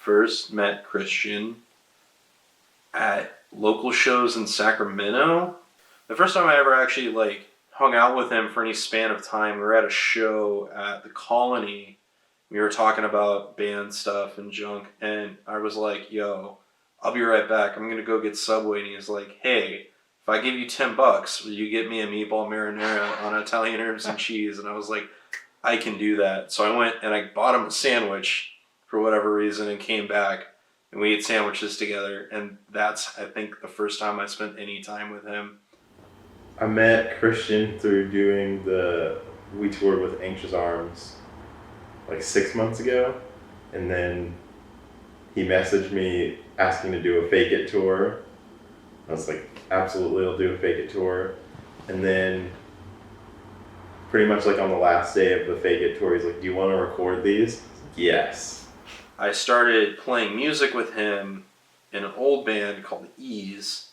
first met Christian at local shows in Sacramento. The first time I ever actually hung out with him for any span of time, we were at a show at the Colony. We were talking about band stuff and junk, and I was like, yo, I'll be right back. I'm going to go get Subway. And he was like, hey, if I give you $10, will you get me a meatball marinara on Italian herbs and cheese? And I was like, I can do that. So I went and I bought him a sandwich for whatever reason and came back. And we ate sandwiches together. And that's, I think, the first time I spent any time with him. I met Christian through we toured with Anxious Arms like 6 months ago. And then he messaged me asking to do a Fake It tour. I was like, absolutely, I'll do a Fake It tour. And then pretty much on the last day of the Fake It tour, he's like, do you want to record these? Yes. I started playing music with him in an old band called Ease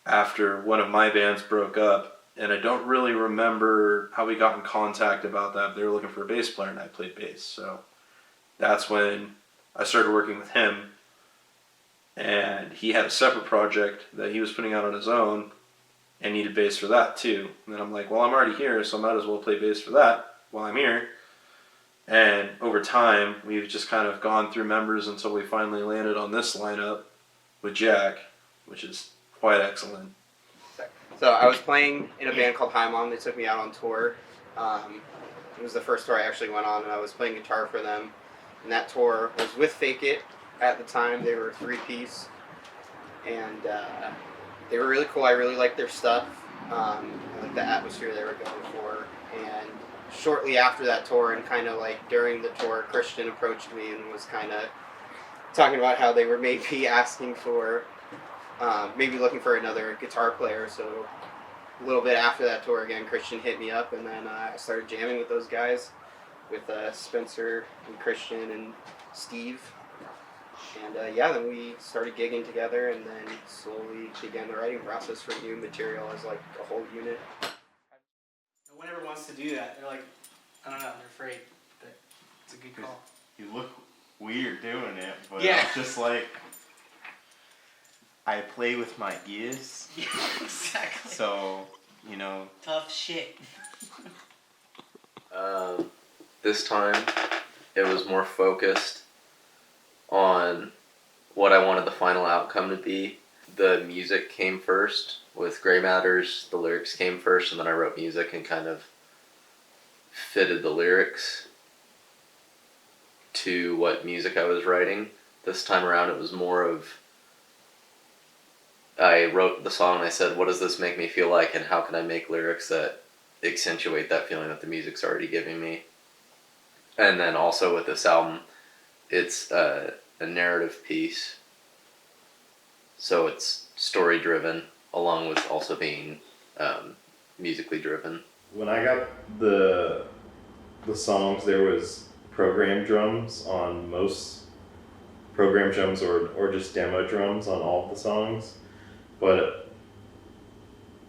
after one of my bands broke up. And I don't really remember how we got in contact about that. They were looking for a bass player and I played bass. So that's when I started working with him. And he had a separate project that he was putting out on his own and needed bass for that too. And then I'm like, well, I'm already here, so I might as well play bass for that while I'm here. And over time, we've just kind of gone through members until we finally landed on this lineup with Jack, which is quite excellent. So I was playing in a band called High Mom. They took me out on tour. It was the first tour I actually went on, and I was playing guitar for them. And that tour was with Fake It. At the time, they were a 3-piece, and they were really cool. I really liked their stuff. I liked the atmosphere they were going for. And shortly after that tour, and kind of during the tour, Christian approached me and was kind of talking about how they were maybe asking for, maybe looking for another guitar player. So a little bit after that tour, again, Christian hit me up, and then I started jamming with those guys, with Spencer and Christian and Steve. And then we started gigging together, and then slowly began the writing process for new material as a whole unit. No one ever wants to do that. They're like, I don't know, they're afraid. But it's a good call. You look weird doing it, but yeah. It's just I play with my ears. Yeah, exactly. So, Tough shit. This time, it was more focused on what I wanted the final outcome to be. The music came first with Gray Matters, the lyrics came first, and then I wrote music and kind of fitted the lyrics to what music I was writing. This time around it was more of, I wrote the song and I said, what does this make me feel like, and how can I make lyrics that accentuate that feeling that the music's already giving me. And then also with this album, it's a narrative piece, so it's story driven along with also being musically driven. When I got the songs, there was program drums on most program drums or just demo drums on all of the songs, but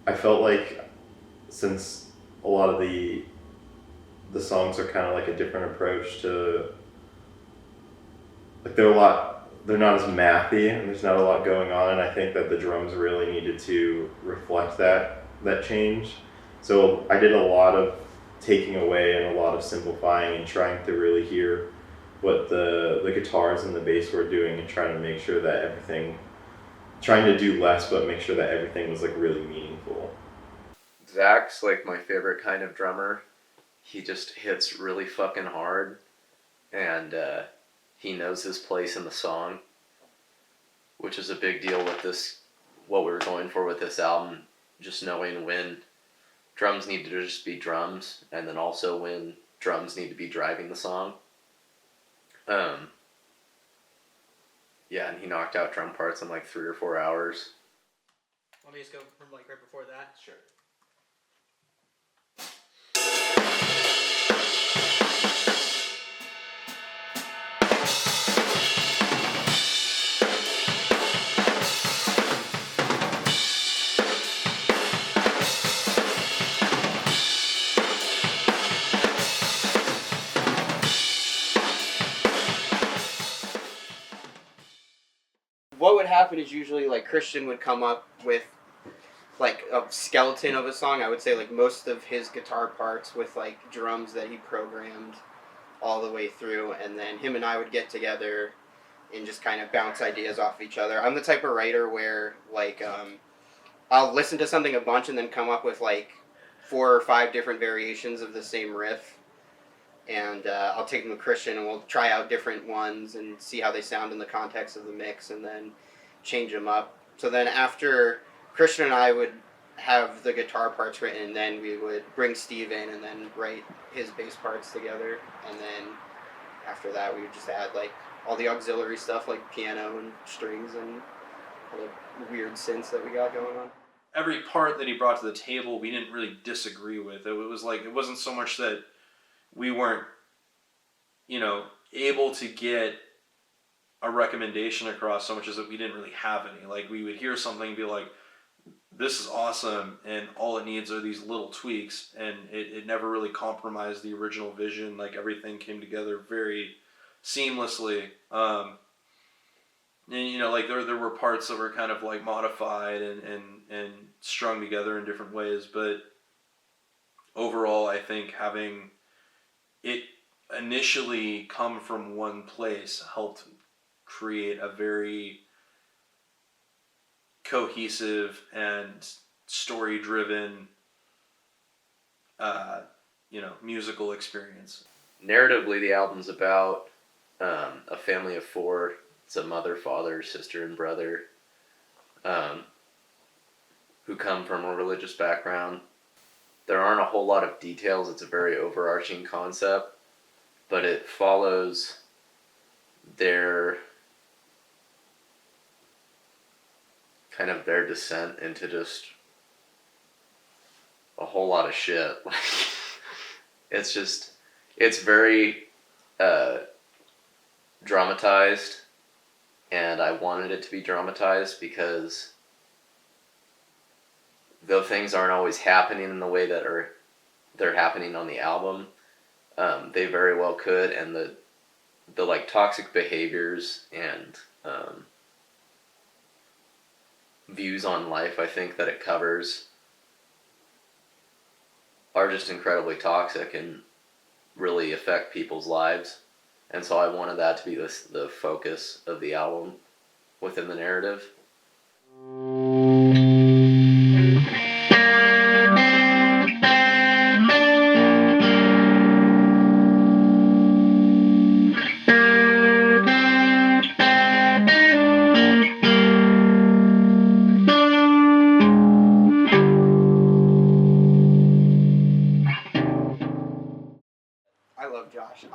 I felt like since a lot of the songs are kind of a different approach to they're not as mathy and there's not a lot going on, and I think that the drums really needed to reflect that change. So I did a lot of taking away and a lot of simplifying and trying to really hear what the guitars and the bass were doing and trying to make sure that trying to do less but make sure that everything was really meaningful. Zach's my favorite kind of drummer. He just hits really fucking hard, and he knows his place in the song, which is a big deal with this, what we were going for with this album, just knowing when drums need to just be drums, and then also when drums need to be driving the song. Yeah, and he knocked out drum parts in 3 or 4 hours. Want me to just go from right before that? Sure. What would happen is usually like Christian would come up with like a skeleton of a song. I would say like most of his guitar parts with like drums that he programmed all the way through, and then him and I would get together and just kind of bounce ideas off each other. I'm the type of writer where like I'll listen to something a bunch and then come up with like 4 or 5 different variations of the same riff, and I'll take them to Christian and we'll try out different ones and see how they sound in the context of the mix, and then change them up. So then after Christian and I would have the guitar parts written, and then we would bring Steve in and then write his bass parts together, and then after that we would just add like all the auxiliary stuff like piano and strings and all the weird synths that we got going on. Every part that he brought to the table, we didn't really disagree with. It was like, it wasn't so much that we weren't, able to get a recommendation across, so much as that we didn't really have any. Like, we would hear something and be like, this is awesome, and all it needs are these little tweaks, and it never really compromised the original vision. Like, everything came together very seamlessly. And like there were parts that were kind of like modified and strung together in different ways, but overall I think having it initially come from one place helped create a very cohesive and story driven musical experience. Narratively, the album's about a family of 4. It's a mother, father, sister, and brother who come from a religious background. There aren't a whole lot of details. It's a very overarching concept, but it follows their descent into just a whole lot of shit. It's very dramatized, and I wanted it to be dramatized because though things aren't always happening in the way that they're happening on the album, they very well could, and the like toxic behaviors and views on life I think that it covers are just incredibly toxic and really affect people's lives. And so I wanted that to be the focus of the album within the narrative. I love Josh.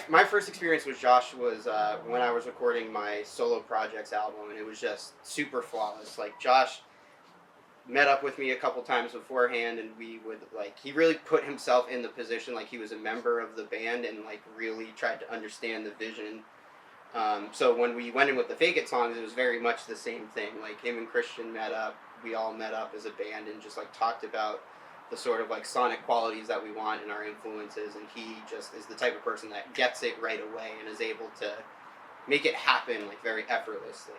My first experience with Josh was when I was recording my Solo Projects album, and it was just super flawless. Like, Josh met up with me a couple times beforehand, and we would he really put himself in the position like he was a member of the band, and like really tried to understand the vision. So when we went in with the Fake It songs, it was very much the same thing. Like, him and Christian met up, we all met up as a band and just like talked about the sort of like sonic qualities that we want in our influences, and he just is the type of person that gets it right away and is able to make it happen like very effortlessly.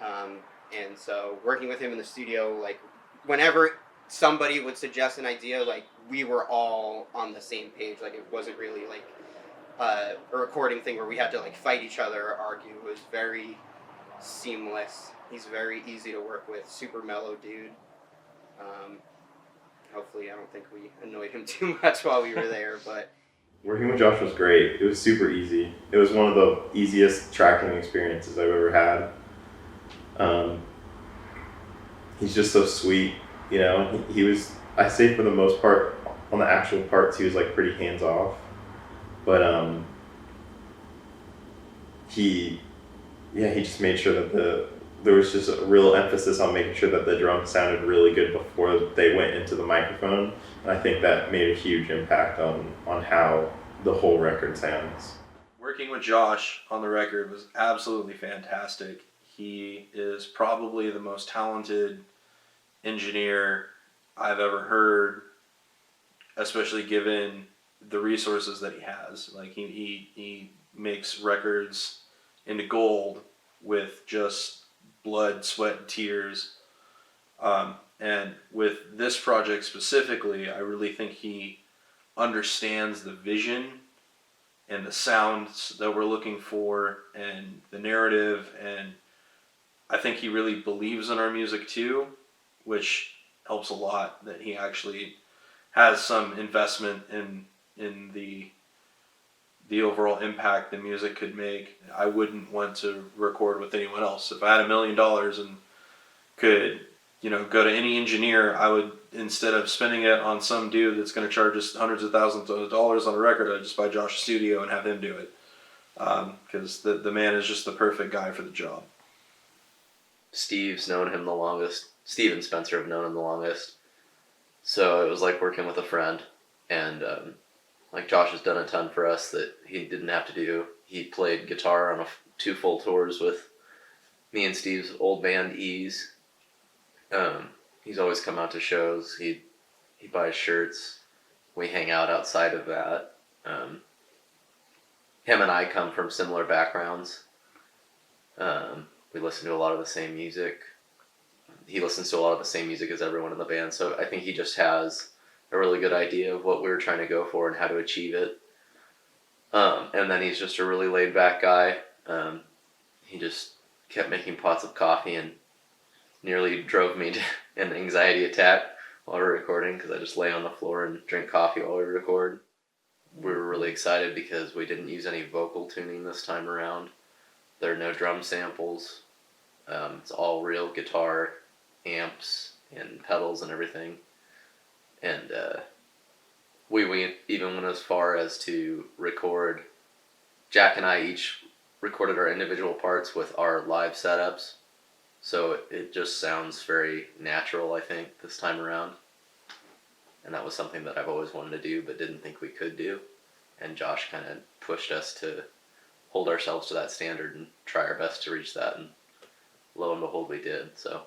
And so working with him in the studio, like whenever somebody would suggest an idea, like we were all on the same page. Like, it wasn't really like a recording thing where we had to like fight each other or argue. It was very seamless. He's very easy to work with, super mellow dude. Hopefully I don't think we annoyed him too much while we were there, but Working with Josh was great. It was super easy. It was one of the easiest tracking experiences I've ever had. He's just so sweet, he was, I say for the most part, on the actual parts, he was like pretty hands off, but he just made sure that there was just a real emphasis on making sure that the drums sounded really good before they went into the microphone. And I think that made a huge impact on how the whole record sounds. Working with Josh on the record was absolutely fantastic. He is probably the most talented engineer I've ever heard, especially given the resources that he has. Like, he makes records into gold with just blood, sweat, and tears. And with this project specifically, I really think he understands the vision and the sounds that we're looking for and the narrative, and I think he really believes in our music too, which helps a lot that he actually has some investment in the overall impact the music could make. I wouldn't want to record with anyone else. If I had $1 million and could, go to any engineer, I would, instead of spending it on some dude that's going to charge us hundreds of thousands of dollars on a record, I'd just buy Josh's studio and have him do it. Because the man is just the perfect guy for the job. Steve's known him the longest. Steve and Spencer have known him the longest. So it was like working with a friend. And like Josh has done a ton for us that he didn't have to do. He played guitar on 2 full tours with me and Steve's old band Ease. He's always come out to shows. He buys shirts. We hang out outside of that. Him and I come from similar backgrounds. We listen to a lot of the same music. He listens to a lot of the same music as everyone in the band, so I think he just has a really good idea of what we were trying to go for and how to achieve it. And then he's just a really laid back guy. He just kept making pots of coffee and nearly drove me to an anxiety attack while we were recording, because I just lay on the floor and drink coffee while we record. We were really excited because we didn't use any vocal tuning this time around. There are no drum samples. It's all real guitar, amps, and pedals and everything. And we even went as far as to record. Jack and I each recorded our individual parts with our live setups. So it just sounds very natural, I think, this time around. And that was something that I've always wanted to do but didn't think we could do. And Josh kind of pushed us to hold ourselves to that standard and try our best to reach that. And lo and behold, we did. So.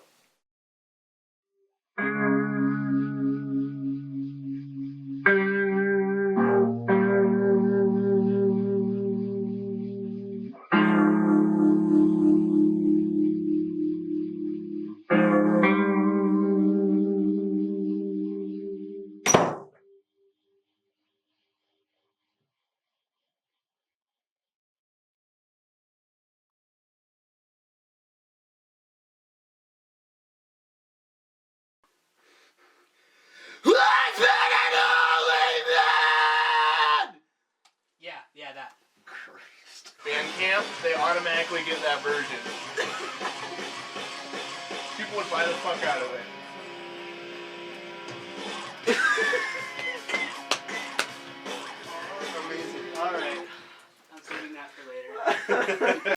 Yeah, that. Christ. Bandcamp, they automatically get that version. People would buy the fuck out of it. Amazing. Alright. I'm saving that for later.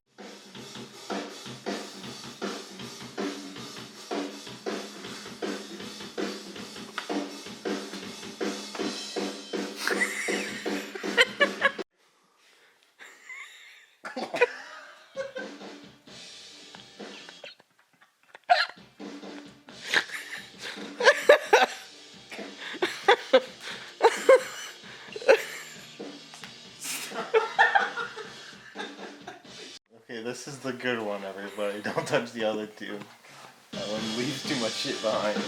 Okay, this is the good one, everybody. Don't touch the other two. That one leaves too much shit behind.